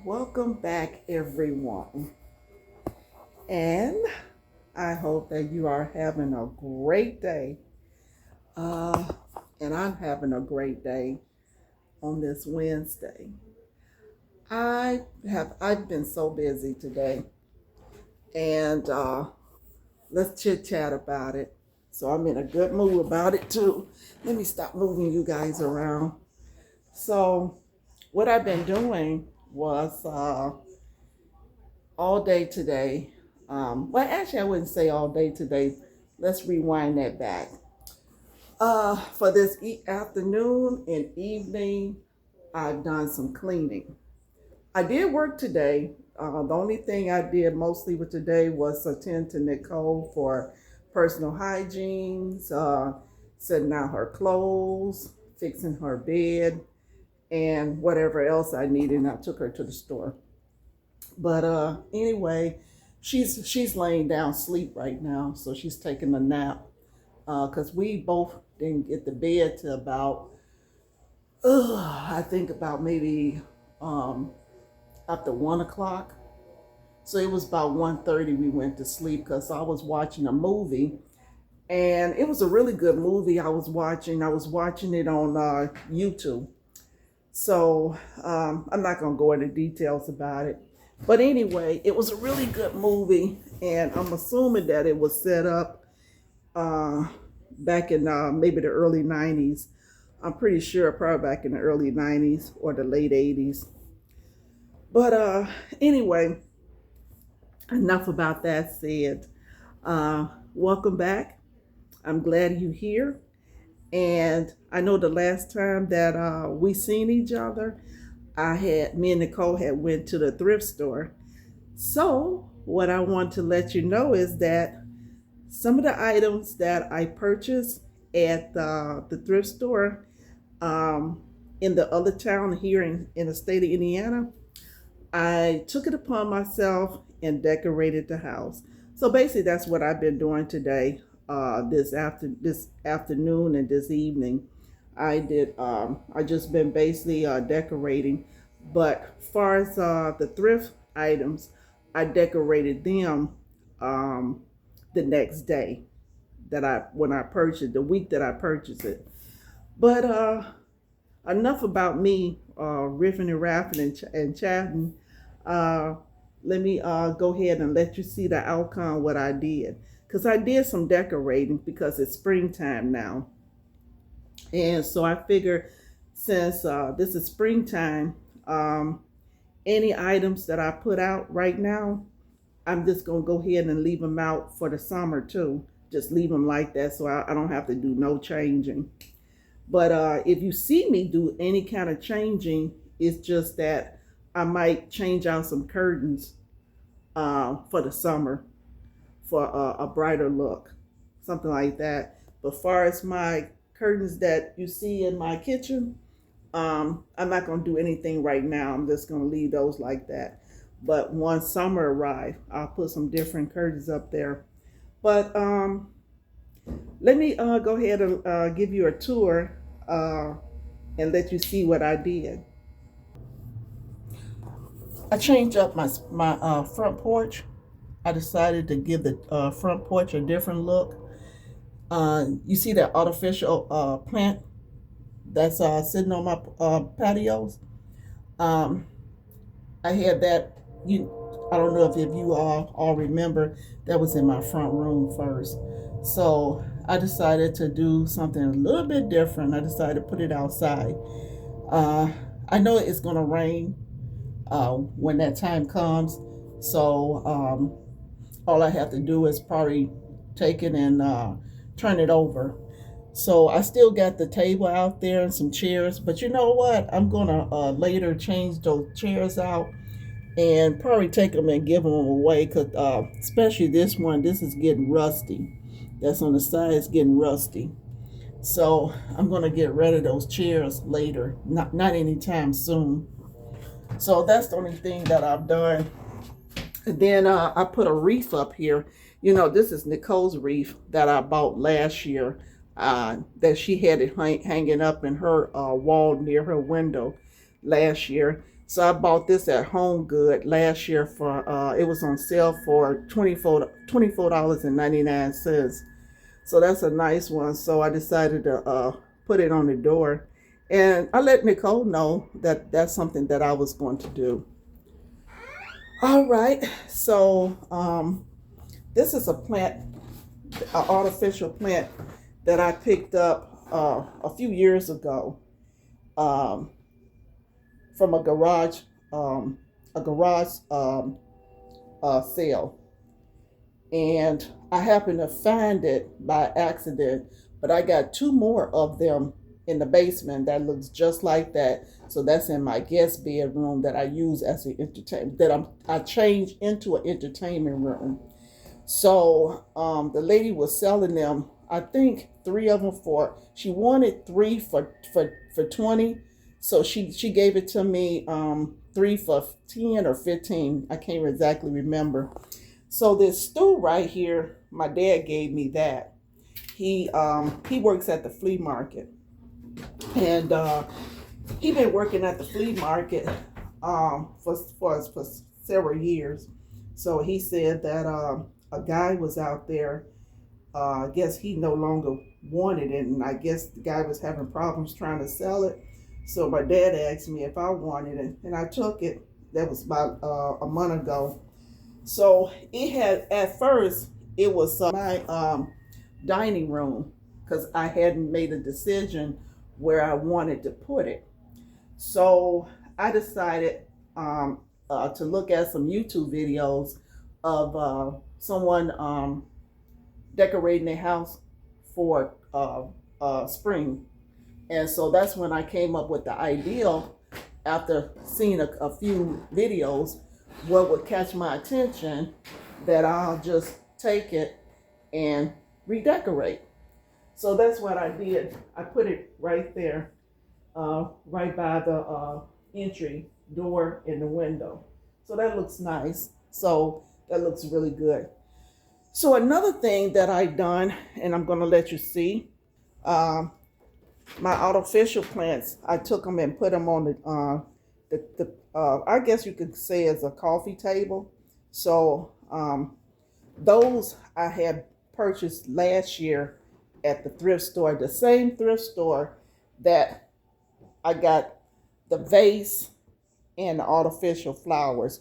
Welcome back, everyone. And I hope that you are having a great day. Uh, and I'm having a great day on this Wednesday. I've been so busy today, and let's chit chat about it. So I'm in a good mood about it too. Let me stop moving you guys around. So what I've been doing was all day today. Well, actually, I wouldn't say all day today. Let's rewind that back. For this afternoon and evening, I've done some cleaning. I did work today. The only thing I did mostly with today was attend to Nicole for personal hygiene, setting out her clothes, fixing her bed, and whatever else I needed. And I took her to the store. But anyway, she's laying down sleep right now, so she's taking a nap. Cause we both didn't get to bed till about I think about maybe after 1 o'clock. So it was about 1:30 we went to sleep because I was watching a movie, and it was a really good movie I was watching. I was watching it on YouTube. So I'm not gonna go into details about it. But anyway, it was a really good movie, and I'm assuming that it was set up back in maybe the early 90s. I'm pretty sure probably back in the early 90s or the late 80s. But anyway, enough about that said. Welcome back. I'm glad you're here. And I know the last time that we seen each other, me and Nicole had went to the thrift store. So what I want to let you know is that some of the items that I purchased at the thrift store in the other town here in the state of Indiana, I took it upon myself and decorated the house. So basically, that's what I've been doing today, this afternoon and this evening. I just been basically decorating. But as far as the thrift items, I decorated them the next day when I purchased the week that I purchased it. But enough about me riffing and rapping and chatting. Let me go ahead and let you see the outcome of what I did. Because I did some decorating because it's springtime now. And so I figure since this is springtime, any items that I put out right now, I'm just going to go ahead and leave them out for the summer too. Just leave them like that so I don't have to do no changing. But if you see me do any kind of changing, it's just that I might change out some curtains for the summer for a brighter look, something like that. But far as my curtains that you see in my kitchen, I'm not going to do anything right now. I'm just going to leave those like that. But once summer arrives, I'll put some different curtains up there. But let me go ahead and give you a tour and let you see what I did. I changed up my front porch. I decided to give the front porch a different look. You see that artificial plant that's sitting on my patios. Um, I had that. I don't know if you all remember that was in my front room first. So I decided to do something a little bit different. I decided to put it outside. Uh, I know it's gonna rain when that time comes. So all I have to do is probably take it and turn it over. So I still got the table out there and some chairs, but you know what? I'm gonna later change those chairs out and probably take them and give them away. Cause especially this one, this is getting rusty. That's on the side, it's getting rusty. So I'm gonna get rid of those chairs later, not anytime soon. So that's the only thing that I've done. And then I put a wreath up here. You know, this is Nicole's wreath that I bought last year. That she had it hanging up in her wall near her window last year. So I bought this at Home Good last year for it was on sale for $24.99. So that's a nice one. So I decided to put it on the door, and I let Nicole know that that's something that I was going to do. All right. So this is a plant, an artificial plant that I picked up a few years ago um, from a garage sale, and I happened to find it by accident. But I got two more of them in the basement that looks just like that. So that's in my guest bedroom that I use as an entertainment I change into an entertainment room. So the lady was selling them. I think three of them for. She wanted three for 20. So she gave it to me three for 10 or 15. I can't exactly remember. So this stool right here, my dad gave me that. He works at the flea market, and he been working at the flea market for several years. So he said that a guy was out there. I guess he no longer wanted it, and I guess the guy was having problems trying to sell it. So my dad asked me if I wanted it, and I took it. That was about a month ago. So it had, at first, it was my dining room, because I hadn't made a decision where I wanted to put it. So I decided to look at some YouTube videos of someone decorating their house for spring. And so that's when I came up with the idea, after seeing a few videos, what would catch my attention, that I'll just take it and redecorate. So that's what I did. I put it right there, right by the entry door and the window. So that looks nice. So that looks really good. So another thing that I done, and I'm gonna let you see, my artificial plants. I took them and put them on the I guess you could say it's a coffee table. So those I had purchased last year at the thrift store, the same thrift store that I got the vase and the artificial flowers.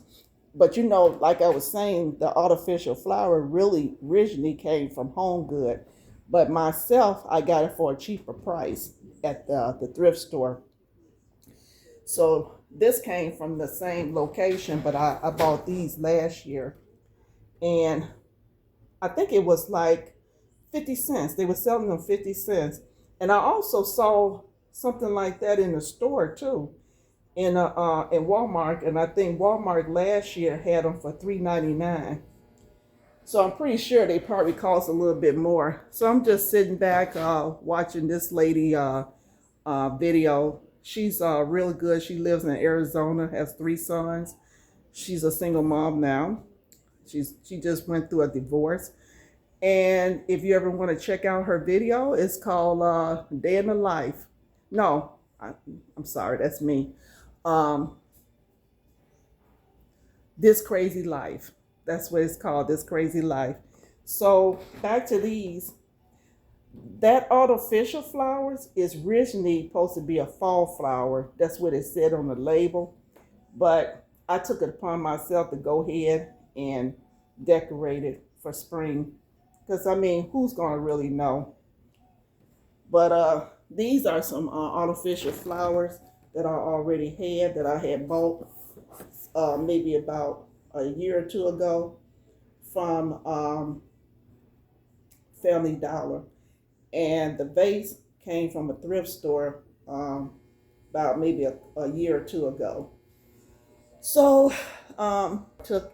But you know, like I was saying, the artificial flower really originally came from Home Good. But myself, I got it for a cheaper price at the thrift store. So this came from the same location, but I bought these last year. And I think it was like 50 cents. They were selling them 50 cents. And I also saw something like that in the store too, in Walmart. And I think Walmart last year had them for $3.99. So I'm pretty sure they probably cost a little bit more. So I'm just sitting back watching this lady video. She's really good. She lives in Arizona, has 3 sons. She's a single mom now. She just went through a divorce. And if you ever want to check out her video, it's called Day in the Life. No, I'm sorry, that's me. This Crazy Life. That's what it's called, This Crazy Life. So back to these. That artificial flowers is originally supposed to be a fall flower. That's what it said on the label. But I took it upon myself to go ahead and decorate it for spring. Because, I mean, who's going to really know? But these are some artificial flowers that I already had, that I had bought maybe about a year or two ago from Family Dollar. And the vase came from a thrift store about maybe a year or two ago. So took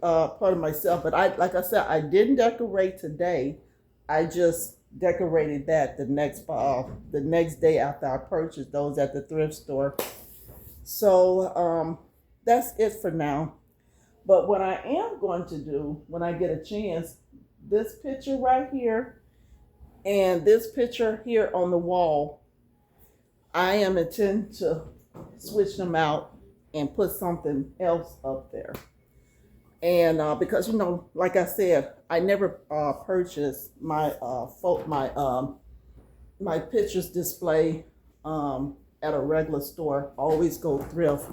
part of myself, but like I said, I didn't decorate today. I just decorated that the next day after I purchased those at the thrift store. So that's it for now. But what I am going to do when I get a chance, this picture right here and this picture here on the wall, I am intending to switch them out and put something else up there. And because like I said, I never purchased my pictures display at a regular store. I always go thrift.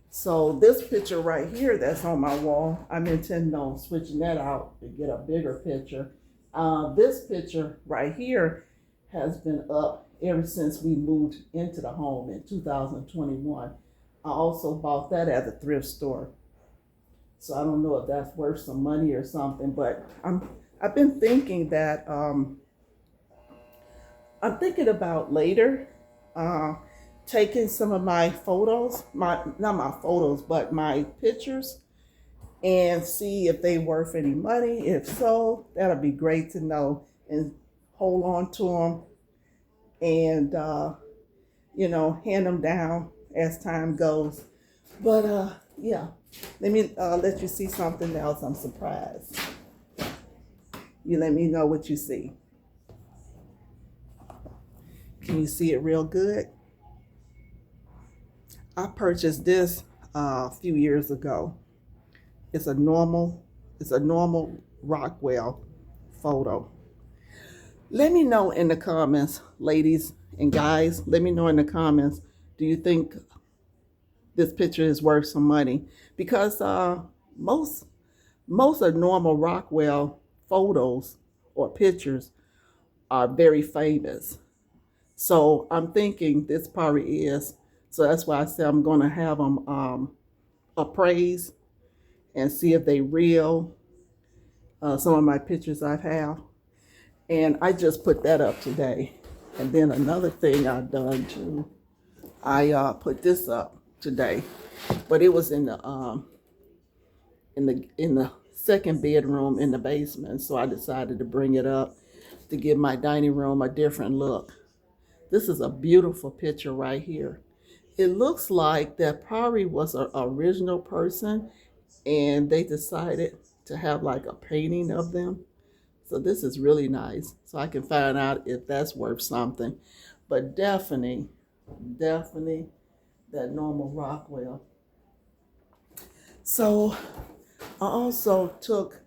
So this picture right here that's on my wall, I'm intending on switching that out to get a bigger picture. This picture right here has been up ever since we moved into the home in 2021. I also bought that at a thrift store. So I don't know if that's worth some money or something, but I've been thinking that I'm thinking about later taking some of my photos, not my photos, but my pictures, and see if they worth any money. If so, that'll be great to know and hold on to them and hand them down as time goes. But yeah, let me let you see something else. I'm surprised. You let me know what you see. Can you see it real good? I purchased this a few years ago. It's a normal Rockwell photo. Let me know in the comments, ladies and guys. Let me know in the comments. Do you think this picture is worth some money? Because most of normal Rockwell photos or pictures are very famous. So I'm thinking this probably is. So that's why I said I'm going to have them appraised and see if they real. Some of my pictures I have. And I just put that up today. And then another thing I've done too, I put this up today, but it was in the second bedroom in the basement. So I decided to bring it up to give my dining room a different look. This is a beautiful picture right here. It looks like that probably was an original person and they decided to have like a painting of them. So this is really nice. So I can find out if that's worth something. But definitely that normal Rockwell. So I also took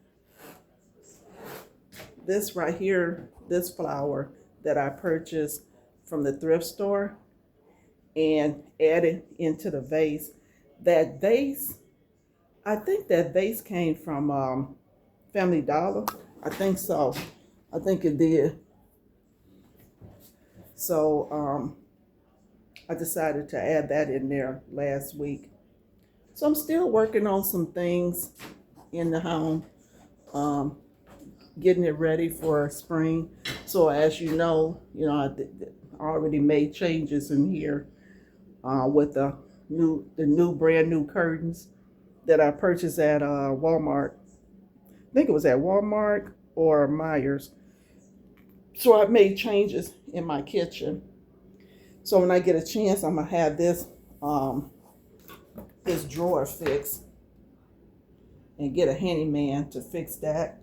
this right here, this flower that I purchased from the thrift store and added into the vase. That vase, I think that vase came from Family Dollar. I think so. I think it did. So I decided to add that in there last week. So I'm still working on some things in the home, getting it ready for spring. So as you know, I already made changes in here with the new brand new curtains that I purchased at Walmart. I think it was at Walmart or Myers. So I made changes in my kitchen. So when I get a chance, I'm gonna have this drawer fixed and get a handyman to fix that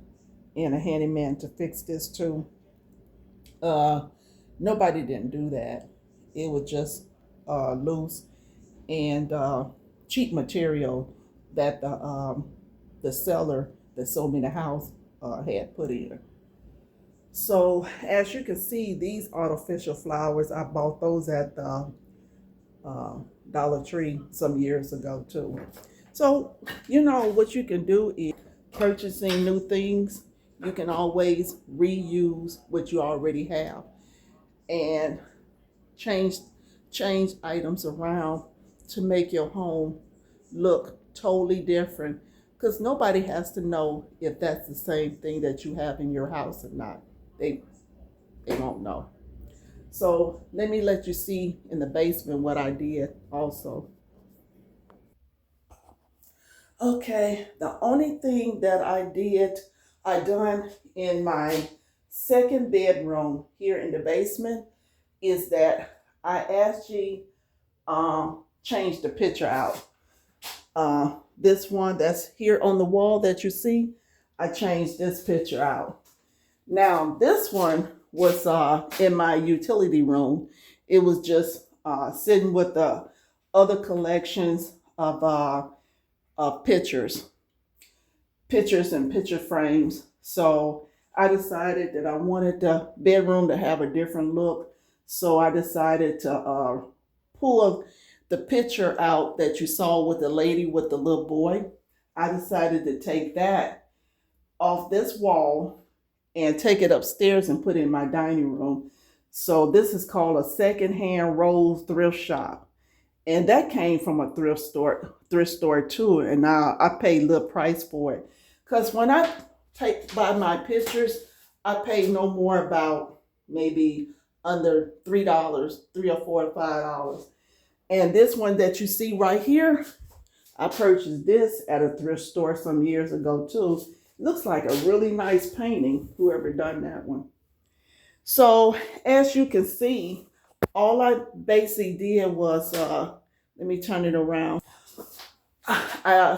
and a handyman to fix this too. Nobody didn't do that. It was just loose and cheap material that the seller that sold me the house had put in. So as you can see, these artificial flowers, I bought those at the Dollar Tree some years ago too. So what you can do is purchasing new things. You can always reuse what you already have and change items around to make your home look totally different, because nobody has to know if that's the same thing that you have in your house or not. They won't know. So let me let you see in the basement what I did also. Okay, the only thing that I done in my second bedroom here in the basement is that I actually changed the picture out. This one that's here on the wall that you see, I changed this picture out. Now this one was in my utility room. It was just sitting with the other collections of pictures and picture frames. So I decided that I wanted the bedroom to have a different look. So I decided to pull the picture out that you saw with the lady with the little boy. I decided to take that off this wall and take it upstairs and put it in my dining room. So this is called a secondhand Rose thrift shop. And that came from a thrift store too. And now I paid a little price for it. Because when I buy my pictures, I pay no more about maybe under $3, $3 or $4 or $5. And this one that you see right here, I purchased this at a thrift store some years ago too. Looks like a really nice painting, whoever done that one. So as you can see, all I basically did was, let me turn it around.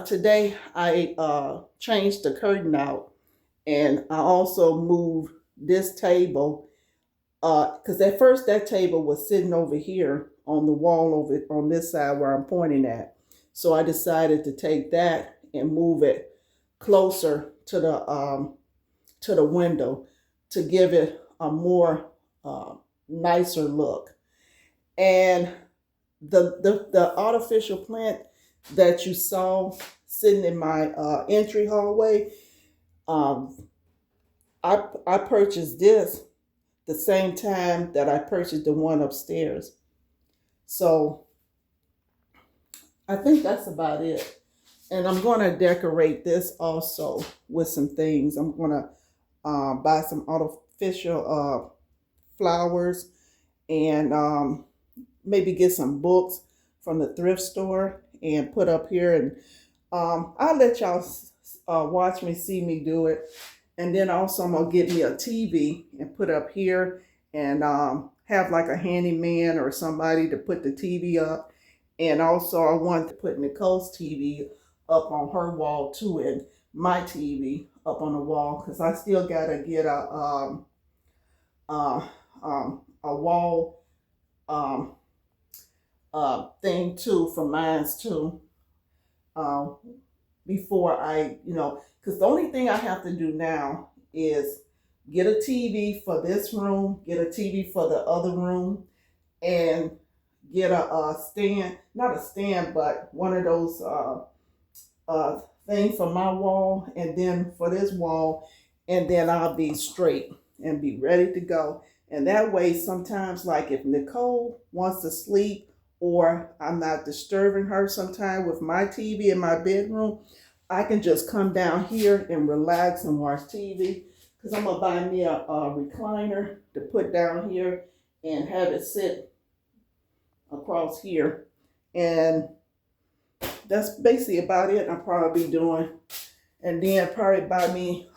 Today I changed the curtain out, and I also moved this table, because at first that table was sitting over here on the wall over on this side where I'm pointing at. So I decided to take that and move it closer to the window to give it a more nicer look. And the artificial plant that you saw sitting in my entry hallway, I purchased this the same time that I purchased the one upstairs. So I think that's about it. And I'm going to decorate this also with some things. I'm going to buy some artificial flowers and maybe get some books from the thrift store and put up here. And I'll let y'all watch me, see me do it. And then also I'm going to get me a TV and put up here and have like a handyman or somebody to put the TV up. And also I want to put Nicole's TV up on her wall too, and my TV up on the wall, because I still got to get a wall thing too for mine too, before I, because the only thing I have to do now is get a TV for this room, get a TV for the other room, and get a stand, not a stand, but one of those thing for my wall, and then for this wall, and then I'll be straight and be ready to go. And that way, sometimes, like if Nicole wants to sleep or I'm not disturbing her sometime with my TV in my bedroom, I can just come down here and relax and watch TV. Because I'm going to buy me a recliner to put down here and have it sit across here. And that's basically about it I'll probably be doing. And then probably buy me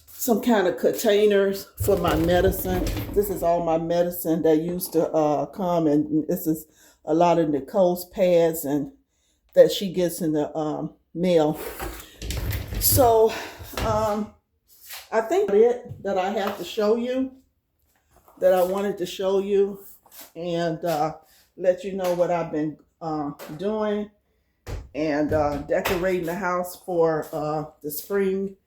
some kind of containers for my medicine. This is all my medicine that used to come, and this is a lot of Nicole's pads and that she gets in the mail. So I think it that I have to show you, that I wanted to show you and let you know what I've been doing and decorating the house for the spring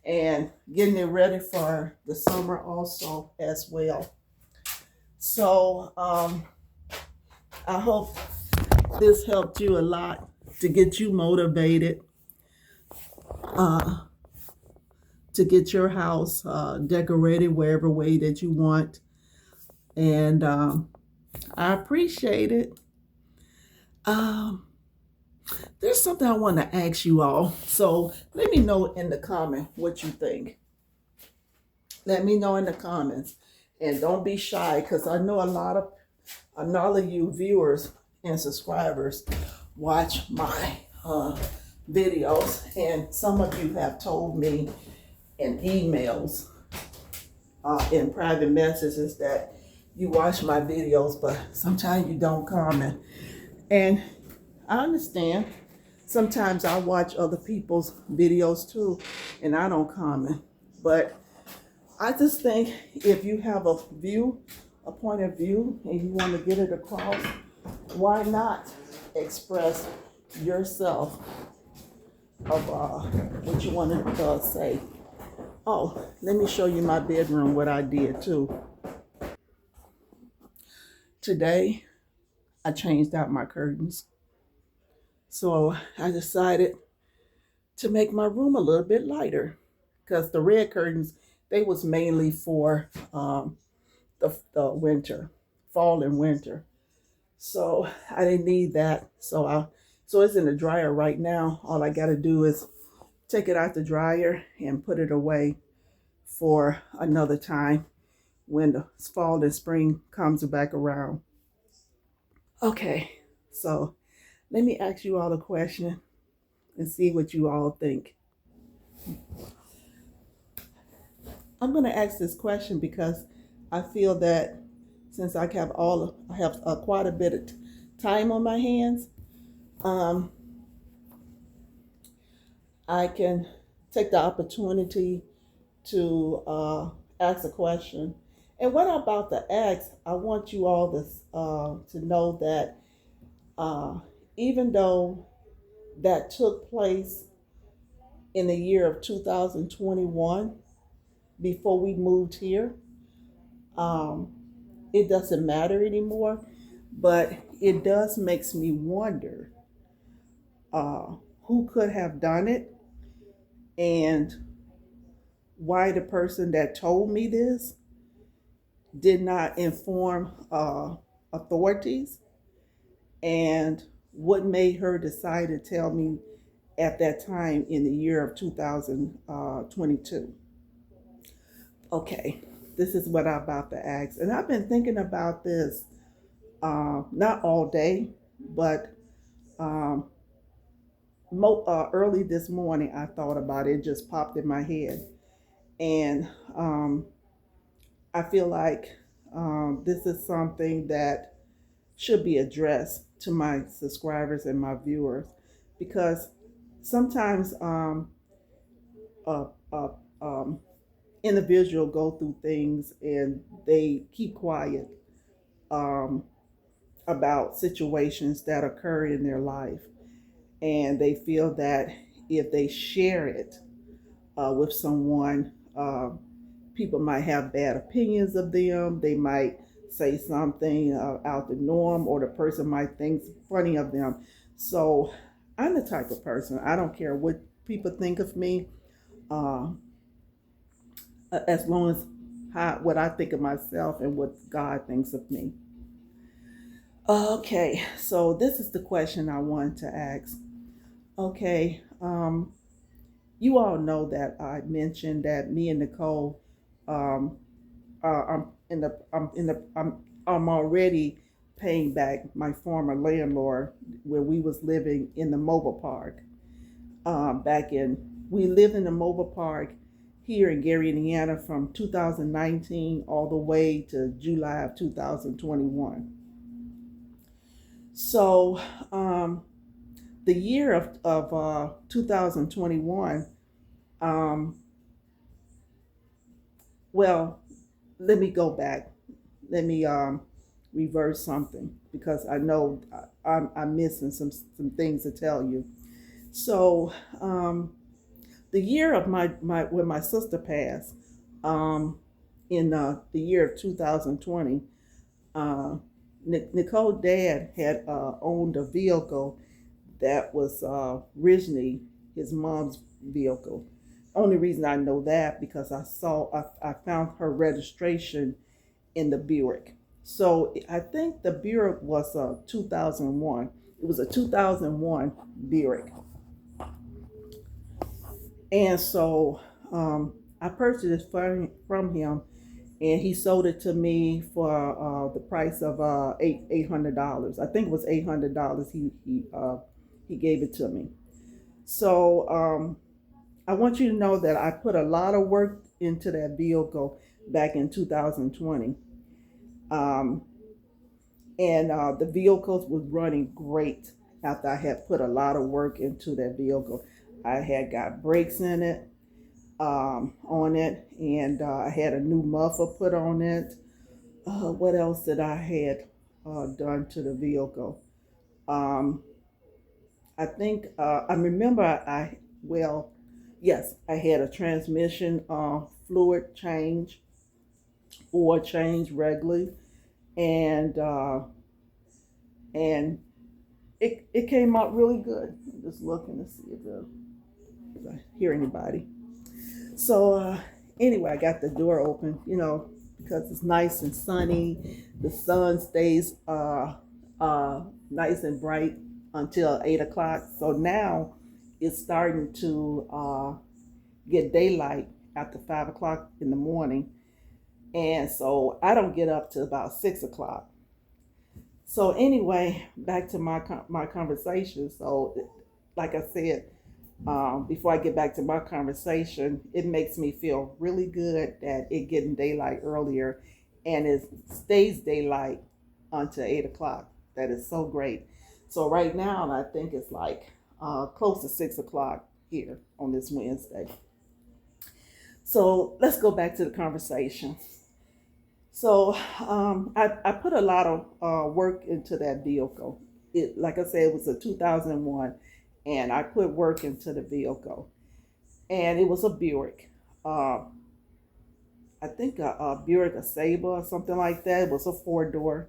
and getting it ready for the summer also as well. So I hope this helped you a lot to get you motivated to get your house decorated wherever way that you want. And I appreciate it. There's something I want to ask you all. So let me know in the comment what you think. Let me know in the comments. And don't be shy, because I know a lot of you viewers and subscribers watch my videos. And some of you have told me in emails, in private messages, that you watch my videos, but sometimes you don't comment. And I understand. Sometimes I watch other people's videos too, and I don't comment. But I just think if you have a point of view, and you want to get it across, why not express yourself of what you want to say? Oh, let me show you my bedroom, what I did too. Today, I changed out my curtains. So I decided to make my room a little bit lighter because the red curtains, they was mainly for the winter, fall and winter. So I didn't need that. So it's in the dryer right now. All I got to do is take it out the dryer and put it away for another time when the fall and spring comes back around. Okay, so let me ask you all a question and see what you all think. I'm going to ask this question because I feel that since I have quite a bit of time on my hands, um, I can take the opportunity to ask a question. And what I'm about to ask, I want you all to know that uh, even though that took place in the year of 2021, before we moved here, um, it doesn't matter anymore. But it does makes me wonder uh, who could have done it and why the person that told me this did not inform authorities, and what made her decide to tell me at that time in the year of 2022. Okay, this is what I'm about to ask. And I've been thinking about this not all day, but um, early this morning I thought about it. It just popped in my head. And I feel like this is something that should be addressed to my subscribers and my viewers because sometimes uh, uh, um, individual go through things and they keep quiet um, about situations that occur in their life, and they feel that if they share it with someone, people might have bad opinions of them. They might say something out the norm, or the person might think funny of them. So I'm the type of person, I don't care what people think of me, uh, as long as what I think of myself and what God thinks of me. Okay, so this is the question I wanted to ask. Okay, you all know that I mentioned that me and Nicole, um, I'm already paying back my former landlord where we was living in the mobile park. Back in We lived in the mobile park here in Gary, Indiana, from 2019 all the way to July of 2021. So the year of 2021, um, well, let me go back. Let me reverse something because I know I'm missing some things to tell you. So the year of my when my sister passed, um, in the year of 2020, uh, Nicole dad had owned a vehicle that was originally his mom's vehicle. Only reason I know that because I found her registration in the Buick. So I think the Buick was a 2001. It was a 2001 Buick. And so I purchased it from him, and he sold it to me for the price of $800. I think it was $800. He gave it to me. So I want you to know that I put a lot of work into that vehicle back in 2020. Um, and the vehicles was running great after I had put a lot of work into that vehicle. I had got brakes in it, on it, and I had a new muffler put on it. What else did I had? done to the vehicle. Um, I think I remember well, yes, I had a transmission fluid change or change regularly, and and it came out really good. I'm just looking to see if I hear anybody. So anyway, I got the door open, because it's nice and sunny. The sun stays nice and bright until 8 o'clock. So now it's starting to get daylight after 5 o'clock in the morning, and so I don't get up till about 6 o'clock. So anyway, back to my conversation. So, like I said, before I get back to my conversation, it makes me feel really good that it getting daylight earlier, and it stays daylight until 8 o'clock. That is so great. So right now, I think it's like close to 6 o'clock here on this Wednesday. So let's go back to the conversation. So I put a lot of work into that vehicle. Like I said, it was a 2001, and I put work into the vehicle, and it was a Buick. Uh, I think a Buick, a Sabre, or something like that. It was a 4 door,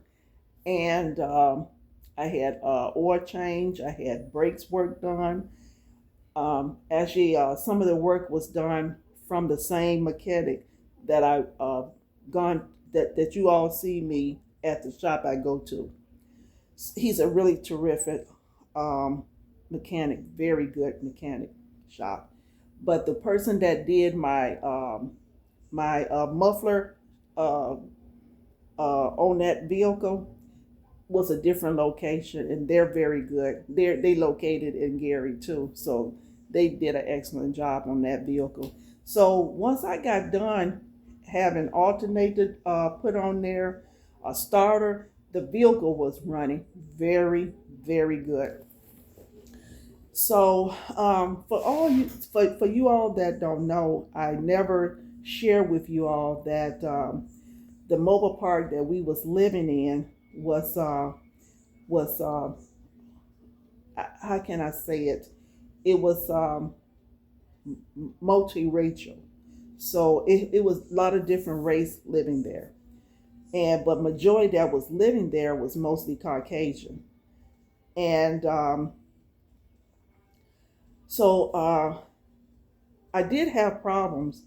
and I had oil change. I had brakes work done. Actually, some of the work was done from the same mechanic that I gone that you all see me at the shop I go to. He's a really terrific mechanic, very good mechanic shop. But the person that did my muffler uh, on that vehicle was a different location, and they're very good. They located in Gary too, so they did an excellent job on that vehicle. So once I got done having alternated put on there, a starter, the vehicle was running very, very good. So for you all that don't know, I never share with you all that the mobile park that we was living in was how can I say it? It was multiracial. So it was a lot of different race living there, and but majority that was living there was mostly Caucasian. And so I did have problems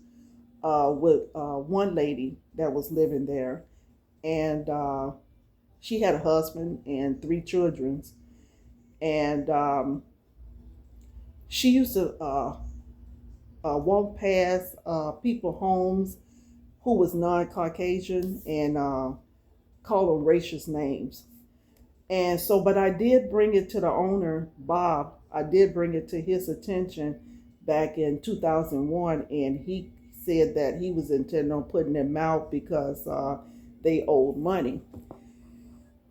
with one lady that was living there, and she had a husband and 3 children, and she used to walk past people homes who was non-Caucasian and call them racist names. And so, but I did bring it to the owner, Bob. I did bring it to his attention back in 2001, and he said that he was intending on putting them out because they owed money.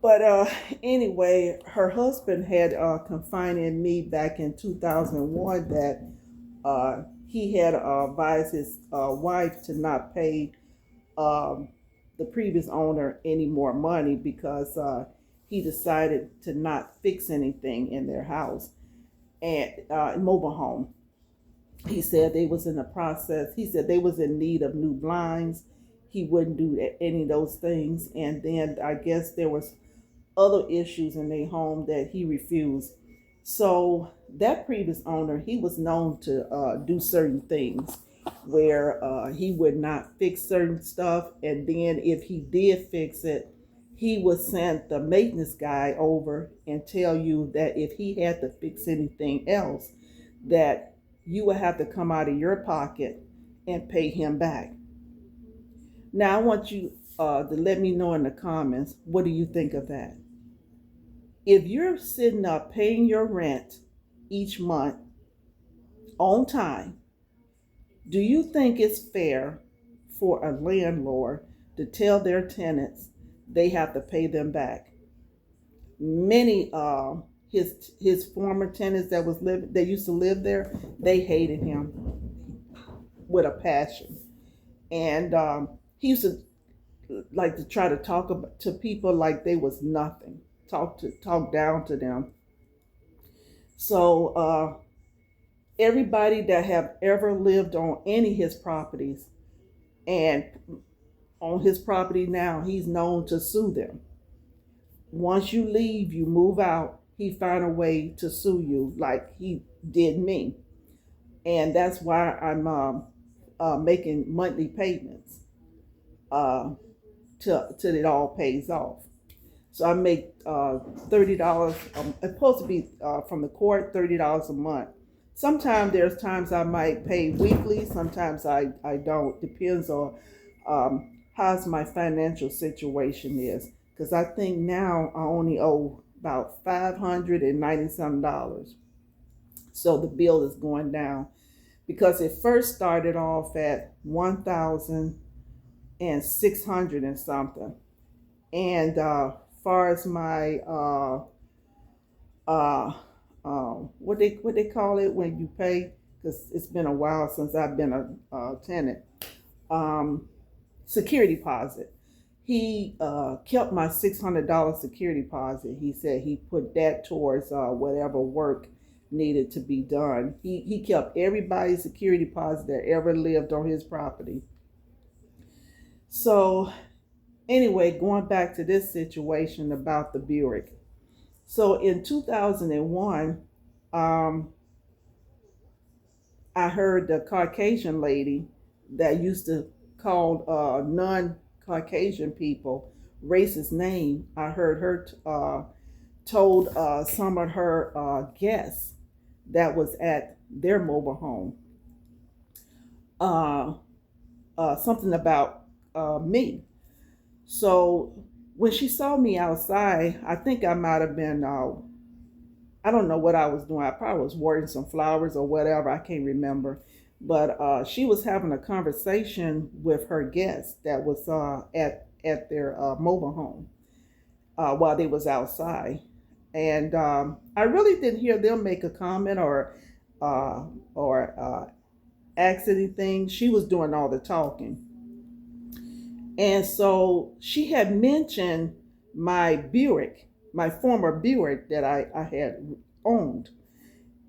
But anyway, her husband had confided in me back in 2001 that he had advised his wife to not pay um, the previous owner any more money because he decided to not fix anything in their house and mobile home. He said they was in the process. He said they was in need of new blinds. He wouldn't do any of those things, and then I guess there was other issues in their home that he refused. So that previous owner, he was known to do certain things where he would not fix certain stuff, and then if he did fix it, he would send the maintenance guy over and tell you that if he had to fix anything else, that you would have to come out of your pocket and pay him back. Now I want you to let me know in the comments, what do you think of that? If you're sitting up paying your rent each month on time, do you think it's fair for a landlord to tell their tenants they have to pay them back? Many his former tenants that used to live there, they hated him with a passion, and he used to like to try to to people like they was nothing, talk down to them. So everybody that have ever lived on any of his properties and on his property now, he's known to sue them. Once you leave, you move out, he find a way to sue you like he did me. And that's why I'm making monthly payments uh, till it all pays off. So I make $30. It's supposed to be from the court $30 a month. Sometimes there's times I might pay weekly. Sometimes I don't. Depends on how's my financial situation is. Because I think now I only owe about $590 some. So the bill is going down because it first started off at 1,600 and something. And far as my what they call it when you pay, because it's been a while since I've been a tenant, um, security deposit. He kept my $600 security deposit. He said he put that towards whatever work needed to be done. He kept everybody's security deposit that ever lived on his property. So anyway, going back to this situation about the Buick. So in 2001, um, I heard the Caucasian lady that used to call non-Caucasian people racist name. I heard her told some of her guests that was at their mobile home uh, something about me. So when she saw me outside, I think I might have been, I don't know what I was doing. I probably was watering some flowers or whatever. I can't remember. But she was having a conversation with her guests that was at their mobile home while they was outside. And I really didn't hear them make a comment uh, or ask anything. She was doing all the talking. And so she had mentioned my Buick, my former Buick that I had owned.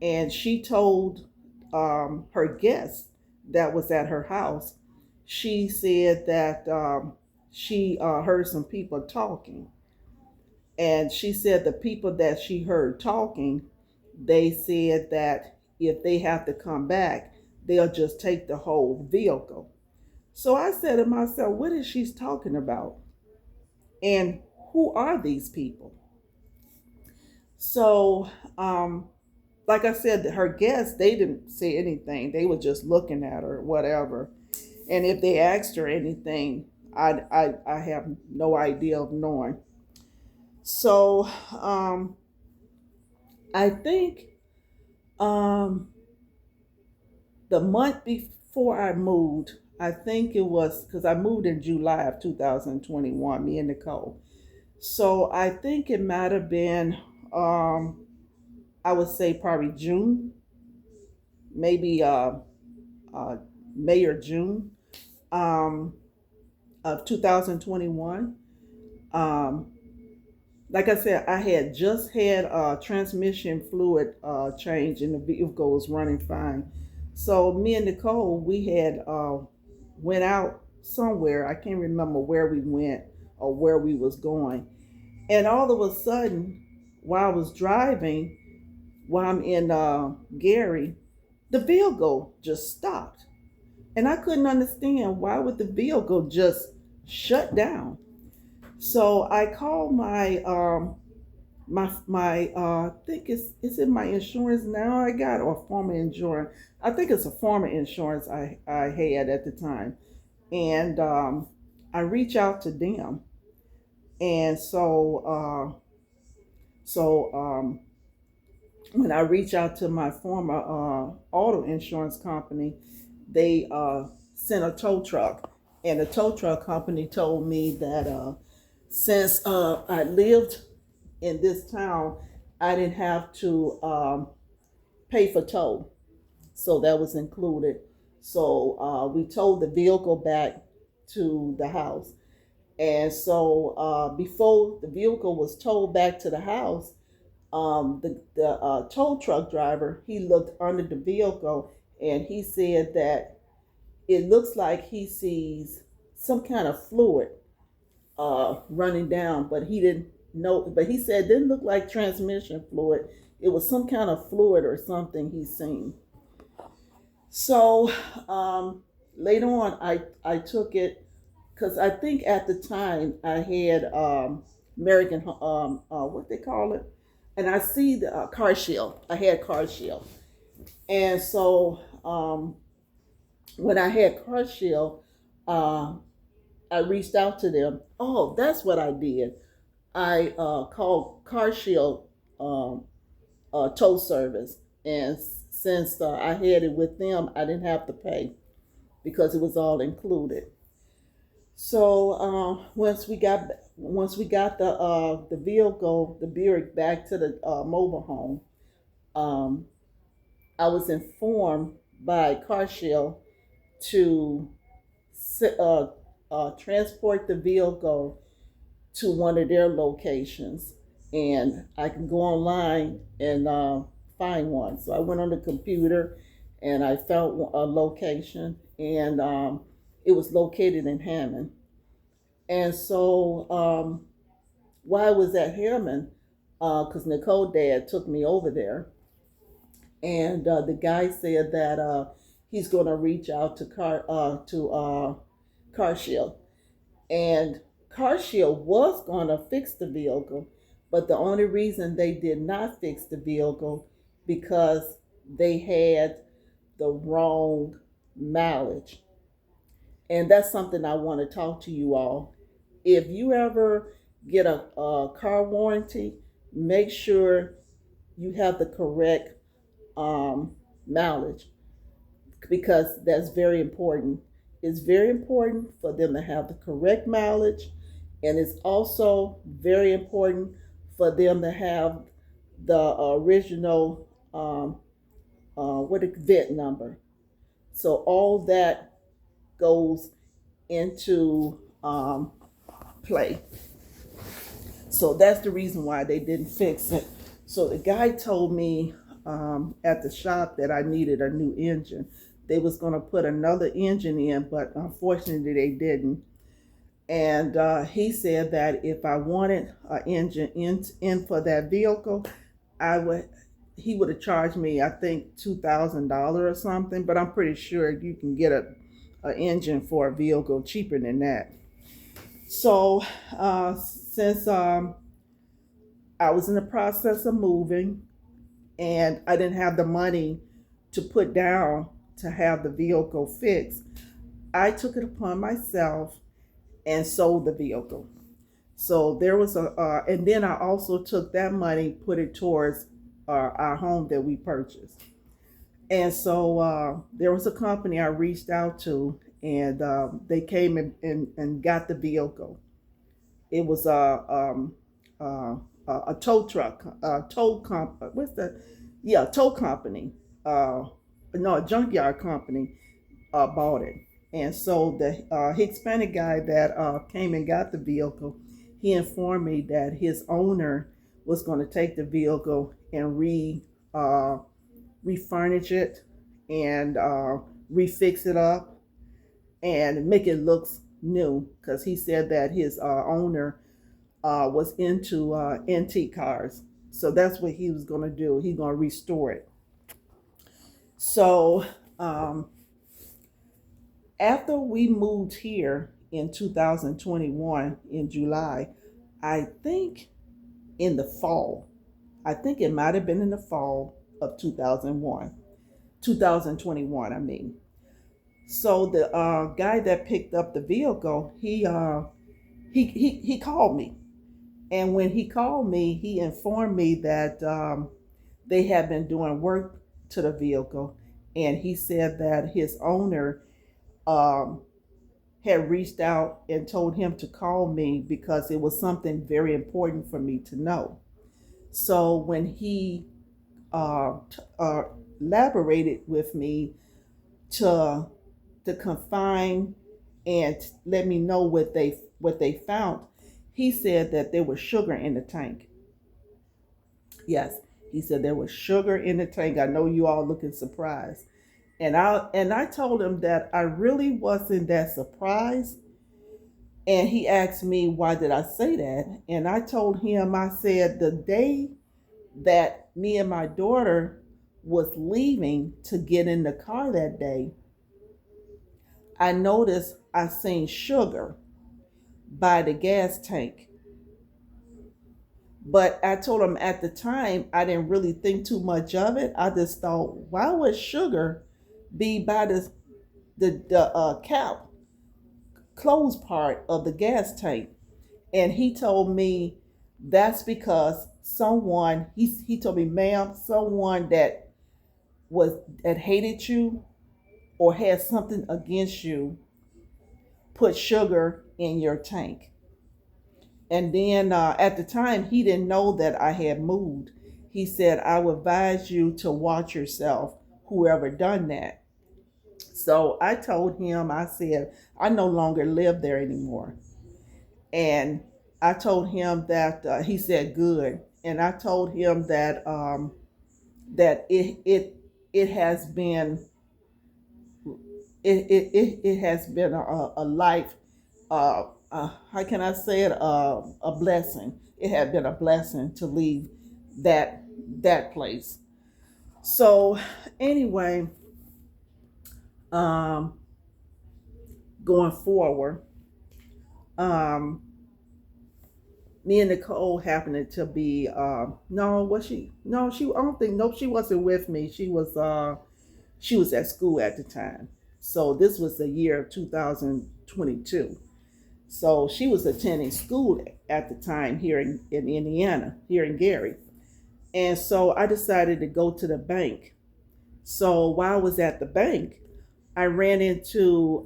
And she told her guest that was at her house, she said that she heard some people talking. And she said the people that she heard talking, they said that if they have to come back, they'll just take the whole vehicle. So I said to myself, what is she talking about? And who are these people? So, like I said, her guests, they didn't say anything. They were just looking at her, whatever. And if they asked her anything, I have no idea of knowing. So, I think um, the month before I moved, I think it was because I moved in July of 2021, me and Nicole. So I think it might have been, I would say probably June, maybe uh, May or June um, of 2021. Um, like I said, I had just had a transmission fluid change and the vehicle was running fine. So me and Nicole, we had went out somewhere. I can't remember where we went or where we was going. And all of a sudden, while I was driving, while I'm in Gary, the vehicle just stopped. And I couldn't understand why would the vehicle just shut down. So I called my I think it's in my insurance now I got or former insurance. I think it's a former insurance I had at the time. And I reach out to them. And so when I reach out to my former auto insurance company, they sent a tow truck. And the tow truck company told me that since I lived in this town, I didn't have to pay for tow. So that was included. So we towed the vehicle back to the house. And so before the vehicle was towed back to the house, the tow truck driver, he looked under the vehicle and he said that it looks like he sees some kind of fluid running down, but he didn't know. But he said it didn't look like transmission fluid. It was some kind of fluid or something he seen. So later on, I took it because I think at the time I had American what they call it, and I see the car shield. I had car shield, and so when I had car shield, uh, I reached out to them. Oh, that's what I did. I called car shield um, tow service, and since I had it with them, I didn't have to pay because it was all included. So once we got the vehicle, the Buick, back to the mobile home, um, I was informed by CarShield to uh, transport the vehicle to one of their locations, and I can go online and find one. So I went on the computer, and I found a location, and it was located in Hammond. And so while I was at Hammond, because Nicole dad took me over there, and the guy said that he's going to reach out to CarShield, and CarShield was going to fix the vehicle, but the only reason they did not fix the vehicle because they had the wrong mileage. And that's something I want to talk to you all. If you ever get a car warranty, make sure you have the correct mileage, because that's very important. It's very important for them to have the correct mileage, and it's also very important for them to have the original what a VIN number. So all that goes into play. So that's the reason why they didn't fix it. So the guy told me at the shop that I needed a new engine. They was going to put another engine in, but unfortunately they didn't. And he said that if I wanted an engine in for that vehicle, I would. He would have charged me, I think, $2,000 or something. But I'm pretty sure you can get a engine for a vehicle cheaper than that. So since I was in the process of moving, and I didn't have the money to put down to have the vehicle fixed, I took it upon myself and sold the vehicle. So there was and then I also took that money, put it towards our home that we purchased. And so there was a company I reached out to, and they came and got the vehicle. It was a tow truck, what's the, yeah, tow company, no, a junkyard company bought it. And so the Hispanic guy that came and got the vehicle, he informed me that his owner was going to take the vehicle and refurnish it and refix it up and make it look new, because he said that his owner was into antique cars. So that's what he was going to do. He's going to restore it. So after we moved here in 2021 in July, I think in the fall, I think it might have been in the fall of 2021, I mean. So the guy that picked up the vehicle, he called me. And when he called me, he informed me that they had been doing work to the vehicle. And he said that his owner um, had reached out and told him to call me because it was something very important for me to know. So when he elaborated with me to confine and let me know what they found, he said that there was sugar in the tank. Yes, he said there was sugar in the tank. I know you all looking surprised. And I told him that I really wasn't that surprised. And he asked me why did I say that? And I told him, I said the day that me and my daughter was leaving to get in the car that day, I noticed I seen sugar by the gas tank. But I told him at the time I didn't really think too much of it. I just thought, why would sugar be by the cap closed part of the gas tank? And he told me that's because someone he told me, ma'am, someone that hated you or had something against you put sugar in your tank. And then at the time, he didn't know that I had moved. He said, I would advise you to watch yourself, whoever done that. So I told him, I said, I no longer live there anymore. And I told him that he said, good. And I told him that that it has been it has been a life, how can I say it, a blessing. It had been a blessing to leave that place. So anyway, um, going forward, um, me and Nicole happened to be no, was she? No, she. I don't think. Nope, she wasn't with me. She was at school at the time. So this was the year of 2022. So she was attending school at the time here in Indiana, here in Gary. And so I decided to go to the bank. So while I was at the bank, I ran into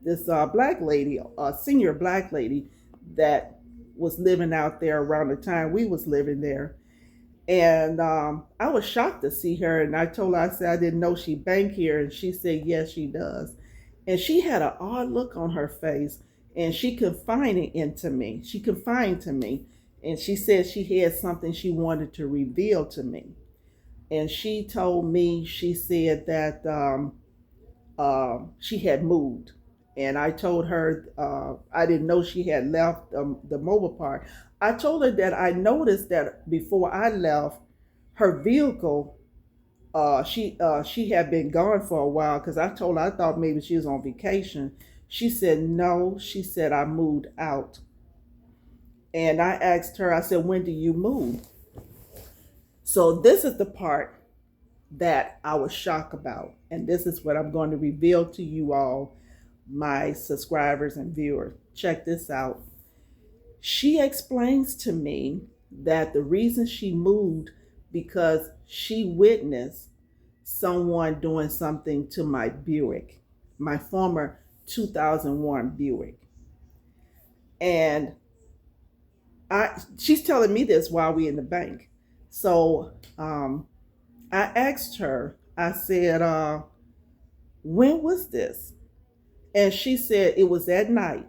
this black lady, a senior black lady that was living out there around the time we was living there. And I was shocked to see her. And I told her, I said, I didn't know she banked here. And she said, yes, she does. And she had an odd look on her face. And she confided into me. She confided to me. And she said she had something she wanted to reveal to me. And she told me, she said that she had moved. And I told her I didn't know she had left the mobile park. I told her that I noticed that before I left, her vehicle, she had been gone for a while, because I told her I thought maybe she was on vacation. She said no. She said I moved out. And I asked her, I said, when do you move? So this is the part that I was shocked about. And this is what I'm going to reveal to you all, my subscribers and viewers. Check this out. She explains to me that the reason she moved because she witnessed someone doing something to my Buick, my former 2001 Buick. And she's telling me this while we in the bank. So I asked her, I said, when was this? And she said it was at night.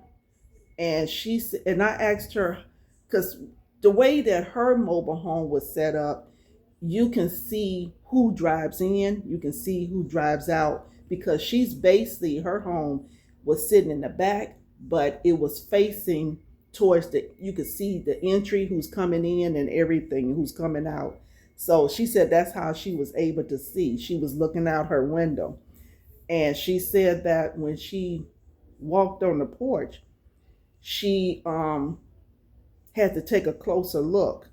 And she said, and I asked her, because the way that her mobile home was set up, you can see who drives in, you can see who drives out, because she's basically, her home was sitting in the back, but it was facing towards you could see the entry, who's coming in and everything, who's coming out. So she said that's how she was able to see. She was looking out her window. And she said that when she walked on the porch, she had to take a closer look.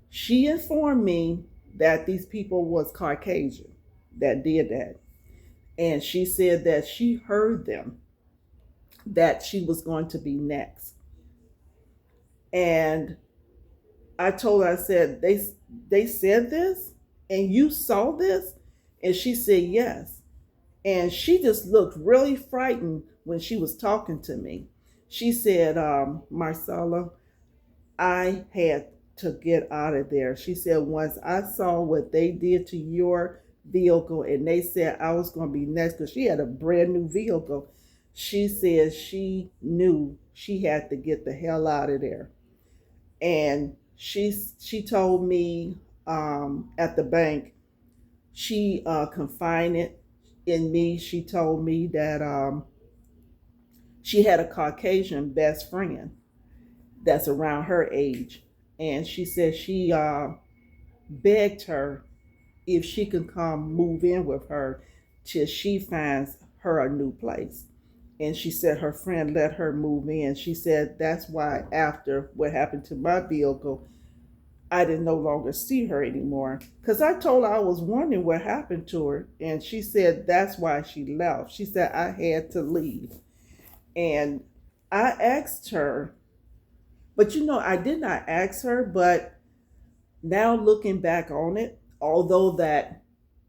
She informed me that these people was Caucasian that did that. And she said that she heard them, that she was going to be next. And I told her, I said, they said this and you saw this? And she said, yes. And she just looked really frightened when she was talking to me. She said, Marcella, I had to get out of there. She said, once I saw what they did to your vehicle and they said I was going to be next, because she had a brand new vehicle. She said she knew she had to get the hell out of there. And she told me at the bank, she confided in me. She told me that she had a Caucasian best friend that's around her age. And she said she begged her if she could come move in with her till she finds her a new place. And she said her friend let her move in. She said that's why after what happened to my vehicle, I didn't no longer see her anymore. Because I told her I was wondering what happened to her. And she said that's why she left. She said I had to leave. And I asked her, but I did not ask her, but now looking back on it, although that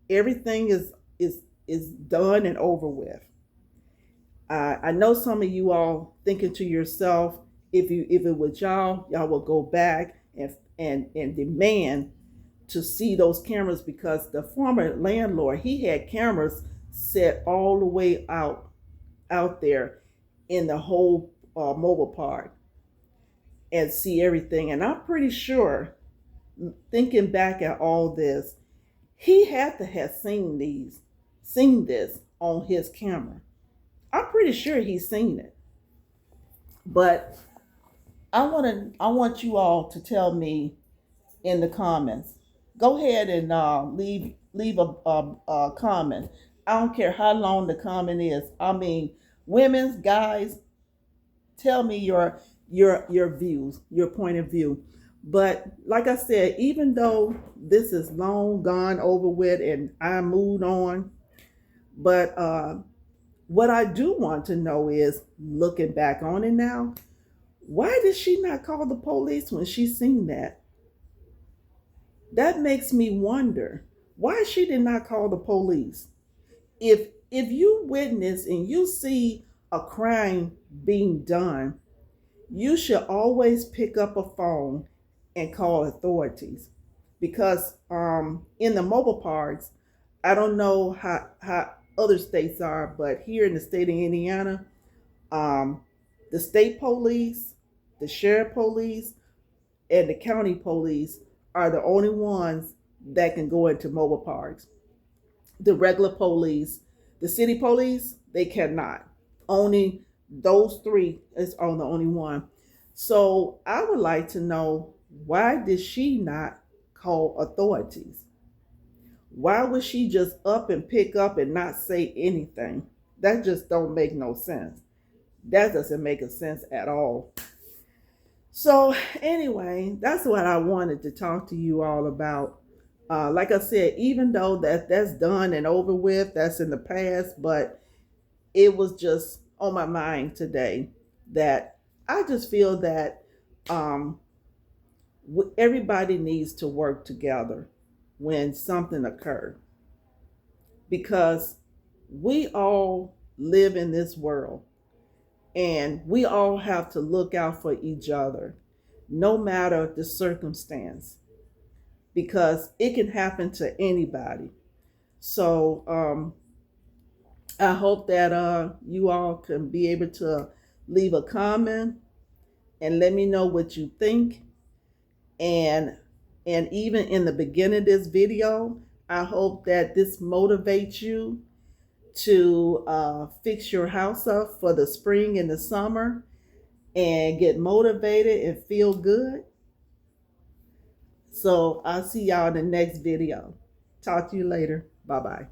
everything is done and over with, I know some of you all thinking to yourself, if it was y'all will go back and demand to see those cameras, because the former landlord, he had cameras set all the way out there in the whole mobile park and see everything. And I'm pretty sure, thinking back at all this, he had to have seen this on his camera. I'm pretty sure he's seen it. But I want you all to tell me in the comments. Go ahead and leave a comment. I don't care how long the comment is. I mean, women's, guys, tell me your views, your point of view. But like I said, even though this is long gone over with and I moved on, but what I do want to know is, looking back on it now, why did she not call the police when she seen that? That makes me wonder why she did not call the police. If you witness and you see a crime being done, you should always pick up a phone and call authorities. Because in the mobile parks, I don't know how other states are, but here in the state of Indiana, the state police, the sheriff police, and the county police are the only ones that can go into mobile parks. The regular police, the city police, they cannot. Only those three is on the only one. So I would like to know, why did she not call authorities? Why would she just up and pick up and not say anything? That just don't make no sense. That doesn't make a sense at all. So anyway, that's what I wanted to talk to you all about. Like I said, even though that's done and over with, that's in the past, but it was just on my mind today that I just feel that everybody needs to work together when something occurred, because we all live in this world and we all have to look out for each other, no matter the circumstance, because it can happen to anybody. So I hope that you all can be able to leave a comment and let me know what you think. And even in the beginning of this video, I hope that this motivates you to fix your house up for the spring and the summer and get motivated and feel good. So I'll see y'all in the next video. Talk to you later. Bye-bye.